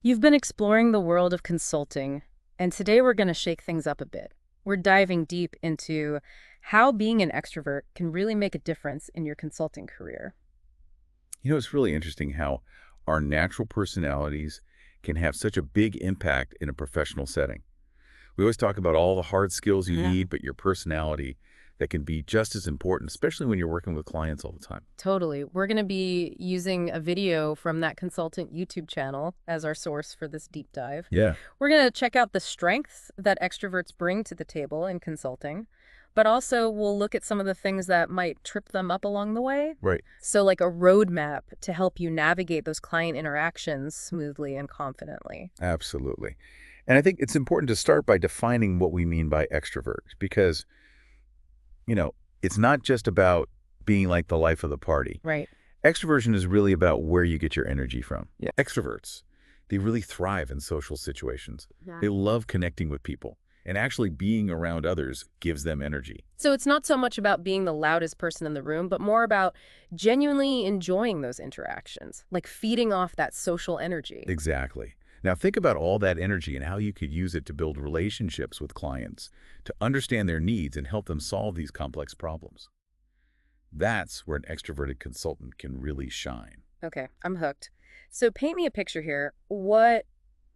You've been exploring the world of consulting, and today we're going to shake things up a bit. We're diving deep into how being an extrovert can really make a difference in your consulting career. It's really interesting how our natural personalities can have such a big impact in a professional setting. We always talk about all the hard skills you Yeah. need, but your personality that can be just as important, especially when you're working with clients all the time. Totally. We're going to be using a video from that consultant YouTube channel as our source for this deep dive. Yeah. We're going to check out the strengths that extroverts bring to the table in consulting, but also we'll look at some of the things that might trip them up along the way. Right. So, like a roadmap to help you navigate those client interactions smoothly and confidently. Absolutely. And I think it's important to start by defining what we mean by extrovert because, you know, it's not just about being like the life of the party. Right. Extroversion is really about where you get your energy from. Yeah. Extroverts, they really thrive in social situations. Yeah. They love connecting with people, and actually being around others gives them energy. So, it's not so much about being the loudest person in the room, but more about genuinely enjoying those interactions, like feeding off that social energy. Exactly. Now think about all that energy and how you could use it to build relationships with clients, to understand their needs and help them solve these complex problems. That's where an extroverted consultant can really shine. Okay, I'm hooked. So, paint me a picture here. What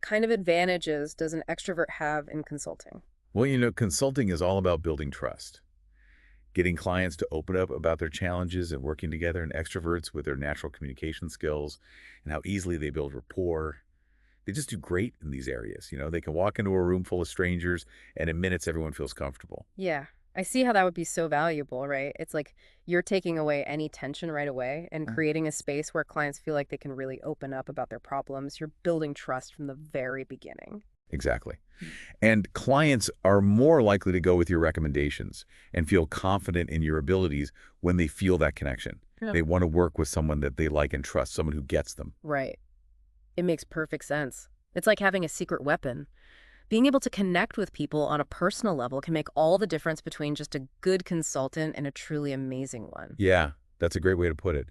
kind of advantages does an extrovert have in consulting? Well, consulting is all about building trust, getting clients to open up about their challenges and working together, and extroverts with their natural communication skills and how easily they build rapport. They just do great in these areas. They can walk into a room full of strangers and in minutes everyone feels comfortable. Yeah, I see how that would be so valuable, right? It's like you're taking away any tension right away and creating a space where clients feel like they can really open up about their problems. You're building trust from the very beginning. Exactly. Mm. And clients are more likely to go with your recommendations and feel confident in your abilities when they feel that connection. Yeah. They want to work with someone that they like and trust, someone who gets them. Right. It makes perfect sense. It's like having a secret weapon. Being able to connect with people on a personal level can make all the difference between just a good consultant and a truly amazing one. Yeah, that's a great way to put it.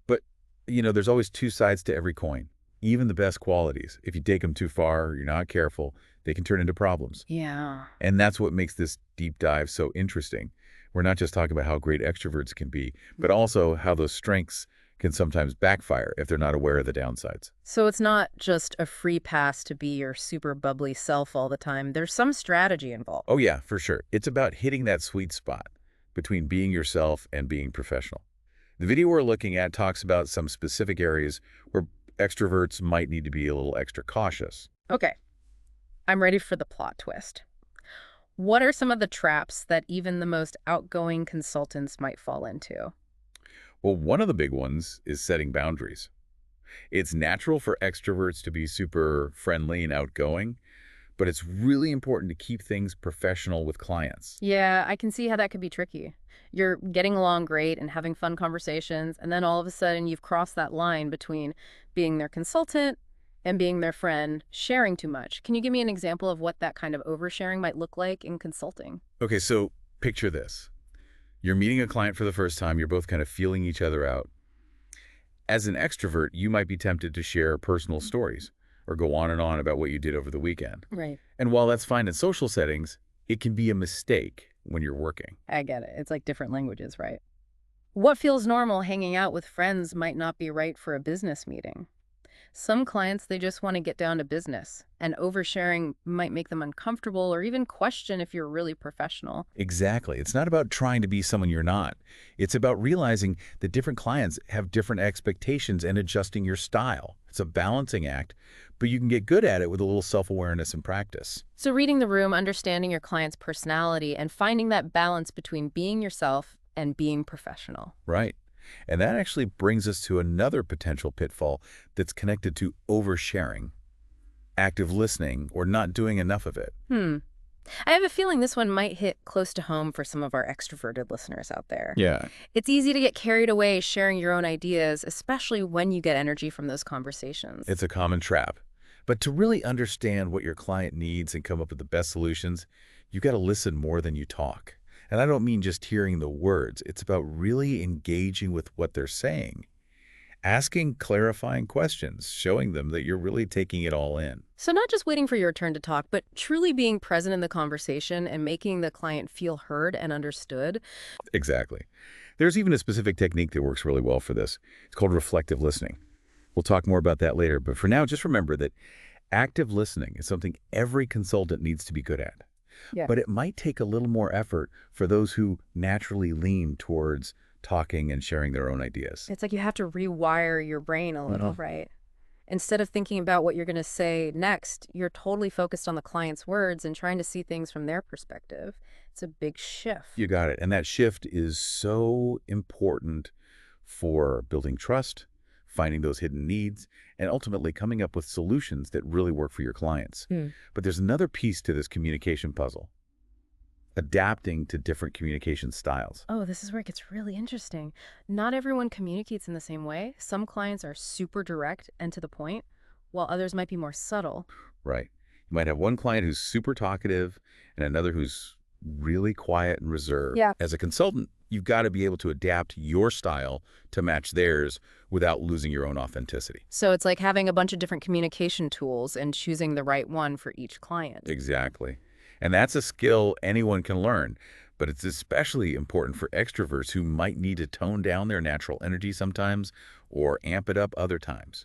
But, there's always two sides to every coin. Even the best qualities, if you take them too far, or you're not careful, they can turn into problems. Yeah. And that's what makes this deep dive so interesting. We're not just talking about how great extroverts can be, but also how those strengths can sometimes backfire if they're not aware of the downsides. So it's not just a free pass to be your super bubbly self all the time. There's some strategy involved. Oh yeah, for sure. It's about hitting that sweet spot between being yourself and being professional. The video we're looking at talks about some specific areas where extroverts might need to be a little extra cautious. Okay, I'm ready for the plot twist. What are some of the traps that even the most outgoing consultants might fall into? Well, one of the big ones is setting boundaries. It's natural for extroverts to be super friendly and outgoing, but it's really important to keep things professional with clients. Yeah, I can see how that could be tricky. You're getting along great and having fun conversations, and then all of a sudden you've crossed that line between being their consultant and being their friend, sharing too much. Can you give me an example of what that kind of oversharing might look like in consulting? Okay, so picture this. You're meeting a client for the first time, you're both kind of feeling each other out. As an extrovert, you might be tempted to share personal stories or go on and on about what you did over the weekend. Right. And while that's fine in social settings, it can be a mistake when you're working. I get it. It's like different languages, right? What feels normal hanging out with friends might not be right for a business meeting. Some clients, they just want to get down to business, and oversharing might make them uncomfortable or even question if you're really professional. Exactly. It's not about trying to be someone you're not. It's about realizing that different clients have different expectations and adjusting your style. It's a balancing act, but you can get good at it with a little self-awareness and practice. So, reading the room, understanding your client's personality, and finding that balance between being yourself and being professional. Right. And that actually brings us to another potential pitfall that's connected to oversharing, active listening, or not doing enough of it. I have a feeling this one might hit close to home for some of our extroverted listeners out there. Yeah. It's easy to get carried away sharing your own ideas, especially when you get energy from those conversations. It's a common trap. But to really understand what your client needs and come up with the best solutions, you got to listen more than you talk. And I don't mean just hearing the words. It's about really engaging with what they're saying. Asking clarifying questions, showing them that you're really taking it all in. So not just waiting for your turn to talk, but truly being present in the conversation and making the client feel heard and understood. Exactly. There's even a specific technique that works really well for this. It's called reflective listening. We'll talk more about that later, but for now, just remember that active listening is something every consultant needs to be good at. Yeah. But it might take a little more effort for those who naturally lean towards talking and sharing their own ideas. It's like you have to rewire your brain a little, Mhm. right? Instead of thinking about what you're going to say next, you're totally focused on the client's words and trying to see things from their perspective. It's a big You shift. got it. And that shift is so important for building trust, finding those hidden needs, and ultimately coming up with solutions that really work for your clients. Hmm. But there's another piece to this communication puzzle, adapting to different communication styles. Oh, this is where it gets really interesting. Not everyone communicates in the same way. Some clients are super direct and to the point, while others might be more subtle. Right. You might have one client who's super talkative and another who's really quiet and reserved. Yeah. As a consultant, you've got to be able to adapt your style to match theirs without losing your own authenticity. So it's like having a bunch of different communication tools and choosing the right one for each client. Exactly. And that's a skill anyone can learn, but it's especially important for extroverts who might need to tone down their natural energy sometimes or amp it up other times.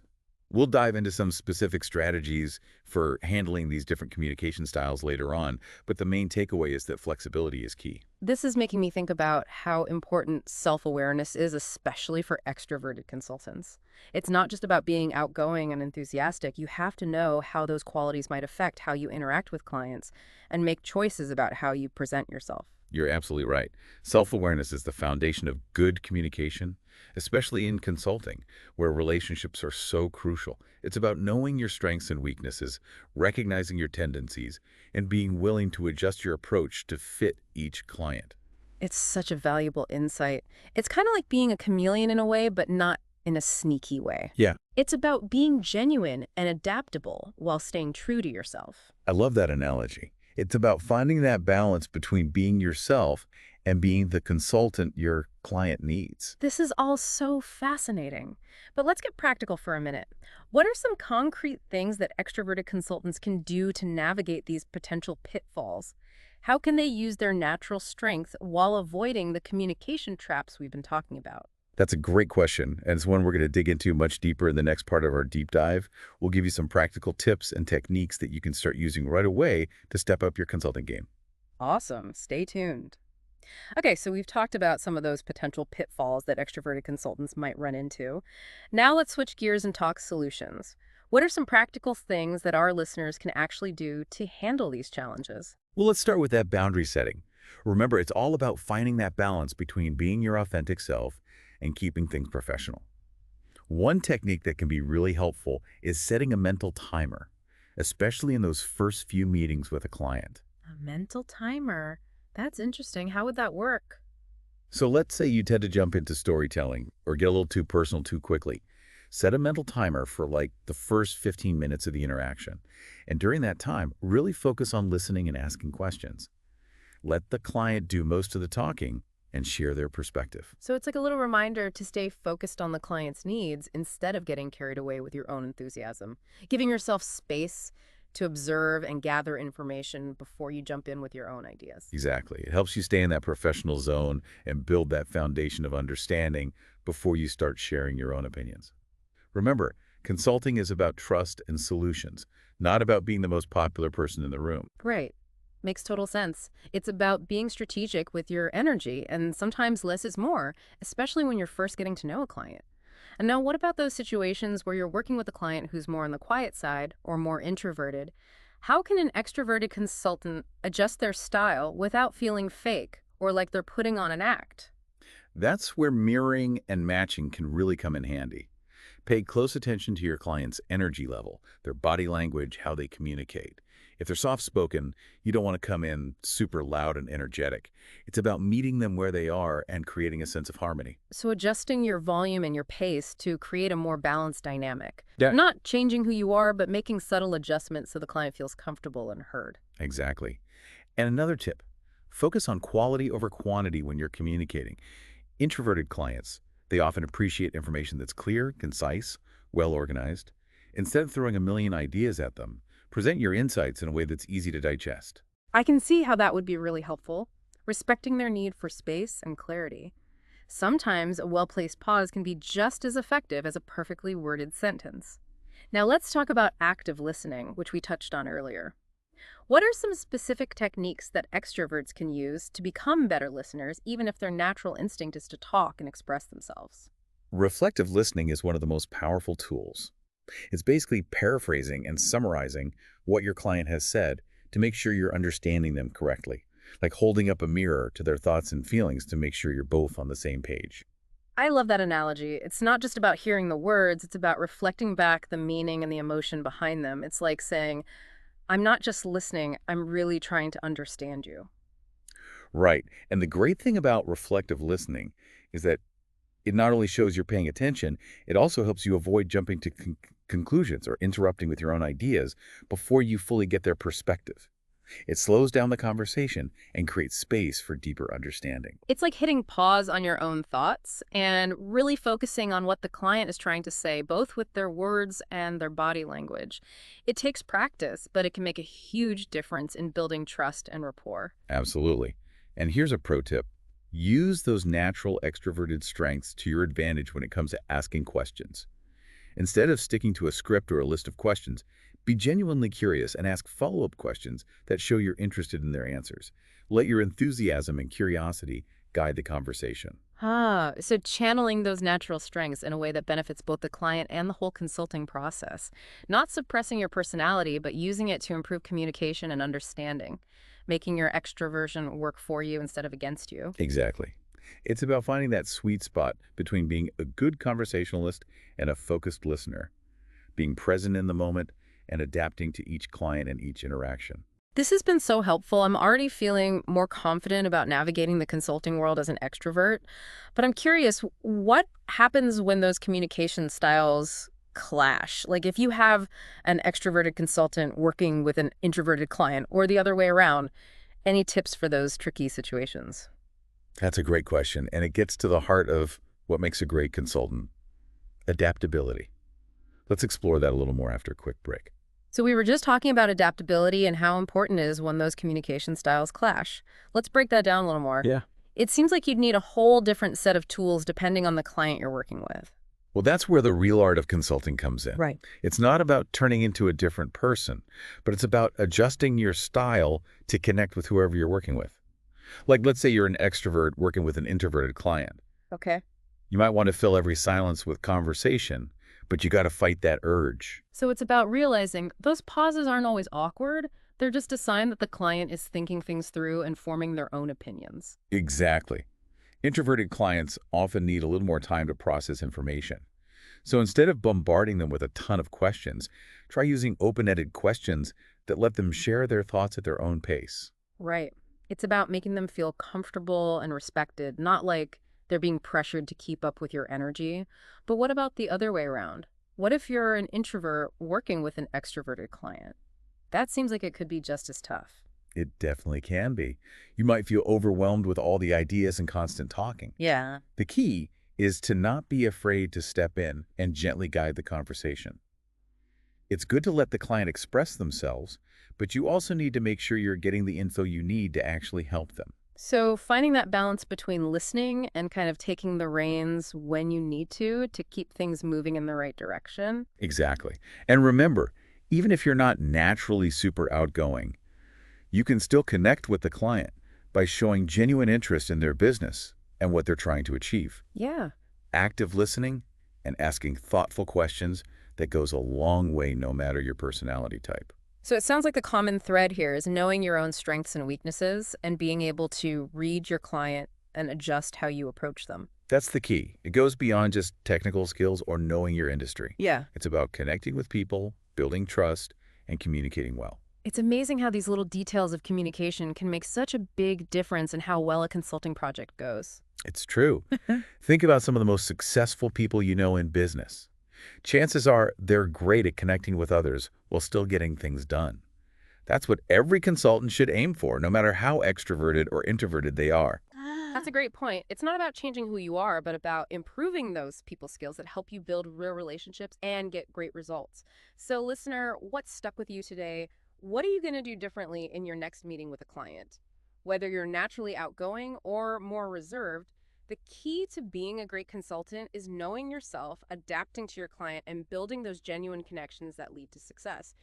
We'll dive into some specific strategies for handling these different communication styles later on, but the main takeaway is that flexibility is key. This is making me think about how important self-awareness is, especially for extroverted consultants. It's not just about being outgoing and enthusiastic. You have to know how those qualities might affect how you interact with clients and make choices about how you present yourself. You're absolutely right. Self-awareness is the foundation of good communication, especially in consulting, where relationships are so crucial. It's about knowing your strengths and weaknesses, recognizing your tendencies, and being willing to adjust your approach to fit each client. It's such a valuable insight. It's kind of like being a chameleon in a way, but not in a sneaky way. Yeah, It's about being genuine and adaptable while staying true to yourself. I love that analogy. It's about finding that balance between being yourself and being the consultant your client needs. This is all so fascinating. But let's get practical for a minute. What are some concrete things that extroverted consultants can do to navigate these potential pitfalls? How can they use their natural strength while avoiding the communication traps we've been talking about? That's a great question, and it's one we're going to dig into much deeper in the next part of our deep dive. We'll give you some practical tips and techniques that you can start using right away to step up your consulting game. Awesome. Stay tuned. Okay, so we've talked about some of those potential pitfalls that extroverted consultants might run into. Now let's switch gears and talk solutions. What are some practical things that our listeners can actually do to handle these challenges? Well, let's start with that boundary setting. Remember, it's all about finding that balance between being your authentic self and keeping things professional. One technique that can be really helpful is setting a mental timer, especially in those first few meetings with a client. A mental timer. That's interesting. How would that work? So let's say you tend to jump into storytelling or get a little too personal too quickly. Set a mental timer for like the first 15 minutes of the interaction. And during that time, really focus on listening and asking questions. Let the client do most of the talking and share their perspective. So it's like a little reminder to stay focused on the client's needs instead of getting carried away with your own enthusiasm. Giving yourself space to observe and gather information before you jump in with your own ideas. Exactly. It helps you stay in that professional zone and build that foundation of understanding before you start sharing your own opinions. Remember, consulting is about trust and solutions, not about being the most popular person in the room. Right. Makes total sense. It's about being strategic with your energy, and sometimes less is more, especially when you're first getting to know a client. And now, what about those situations where you're working with a client who's more on the quiet side or more introverted? How can an extroverted consultant adjust their style without feeling fake or like they're putting on an act? That's where mirroring and matching can really come in handy. Pay close attention to your client's energy level, their body language, how they communicate. If they're soft-spoken, you don't want to come in super loud and energetic. It's about meeting them where they are and creating a sense of harmony. So, adjusting your volume and your pace to create a more balanced dynamic. Yeah, Not changing who you are, but making subtle adjustments so the client feels comfortable and heard. exactly. And another tip, focus on quality over quantity when you're communicating. Introverted clients, They often appreciate information that's clear, concise, well organized. Instead of throwing a million ideas at them, present your insights in a way that's easy to digest. I can see how that would be really helpful, respecting their need for space and clarity. Sometimes a well-placed pause can be just as effective as a perfectly worded sentence. Now let's talk about active listening, which we touched on earlier. What are some specific techniques that extroverts can use to become better listeners, even if their natural instinct is to talk and express themselves? Reflective listening is one of the most powerful tools. It's basically paraphrasing and summarizing what your client has said to make sure you're understanding them correctly, like holding up a mirror to their thoughts and feelings to make sure you're both on the same page. I love that analogy. It's not just about hearing the words, it's about reflecting back the meaning and the emotion behind them. It's like saying, I'm not just listening, I'm really trying to understand you. Right. And the great thing about reflective listening is that it not only shows you're paying attention, it also helps you avoid jumping to conclusions or interrupting with your own ideas before you fully get their perspective. It slows down the conversation and creates space for deeper understanding. It's like hitting pause on your own thoughts and really focusing on what the client is trying to say, both with their words and their body language. It takes practice, but it can make a huge difference in building trust and rapport. Absolutely. And here's a pro tip. Use those natural extroverted strengths to your advantage when it comes to asking questions. Instead of sticking to a script or a list of questions, be genuinely curious and ask follow-up questions that show you're interested in their answers. Let your enthusiasm and curiosity guide the conversation. So channeling those natural strengths in a way that benefits both the client and the whole consulting process. Not suppressing your personality, but using it to improve communication and understanding, making your extroversion work for you instead of against you. Exactly. It's about finding that sweet spot between being a good conversationalist and a focused listener, being present in the moment and adapting to each client and each interaction. This has been so helpful. I'm already feeling more confident about navigating the consulting world as an extrovert. But I'm curious, what happens when those communication styles clash? Like if you have an extroverted consultant working with an introverted client or the other way around, any tips for those tricky situations? That's a great question, and it gets to the heart of what makes a great consultant: adaptability. Let's explore that a little more after a quick break. So we were just talking about adaptability and how important it is when those communication styles clash. Let's break that down a little more. Yeah. It seems like you'd need a whole different set of tools depending on the client you're working with. Well, that's where the real art of consulting comes in. Right. It's not about turning into a different person, but it's about adjusting your style to connect with whoever you're working with. Like, let's say you're an extrovert working with an introverted client. Okay. You might want to fill every silence with conversation, but you got to fight that urge. So it's about realizing those pauses aren't always awkward. They're just a sign that the client is thinking things through and forming their own opinions. Exactly. Introverted clients often need a little more time to process information. So instead of bombarding them with a ton of questions, try using open-ended questions that let them share their thoughts at their own pace. Right. It's about making them feel comfortable and respected, not like they're being pressured to keep up with your energy. But what about the other way around? What if you're an introvert working with an extroverted client? That seems like it could be just as tough. It definitely can be. You might feel overwhelmed with all the ideas and constant talking. Yeah. The key is to not be afraid to step in and gently guide the conversation. It's good to let the client express themselves, but you also need to make sure you're getting the info you need to actually help them. So finding that balance between listening and kind of taking the reins when you need to keep things moving in the right direction. Exactly. And remember, even if you're not naturally super outgoing, you can still connect with the client by showing genuine interest in their business and what they're trying to achieve. Yeah. Active listening and asking thoughtful questions that goes a long way no matter your personality type. So it sounds like the common thread here is knowing your own strengths and weaknesses and being able to read your client and adjust how you approach them. That's the key. It goes beyond just technical skills or knowing your industry. Yeah. It's about connecting with people, building trust, and communicating well. It's amazing how these little details of communication can make such a big difference in how well a consulting project goes. It's true. Think about some of the most successful people you know in business. Chances are they're great at connecting with others while still getting things done. That's what every consultant should aim for, no matter how extroverted or introverted they are. That's a great point. It's not about changing who you are, but about improving those people skills that help you build real relationships and get great results. So, listener, what stuck with you today? What are you going to do differently in your next meeting with a client? Whether you're naturally outgoing or more reserved, the key to being a great consultant is knowing yourself, adapting to your client, and building those genuine connections that lead to success.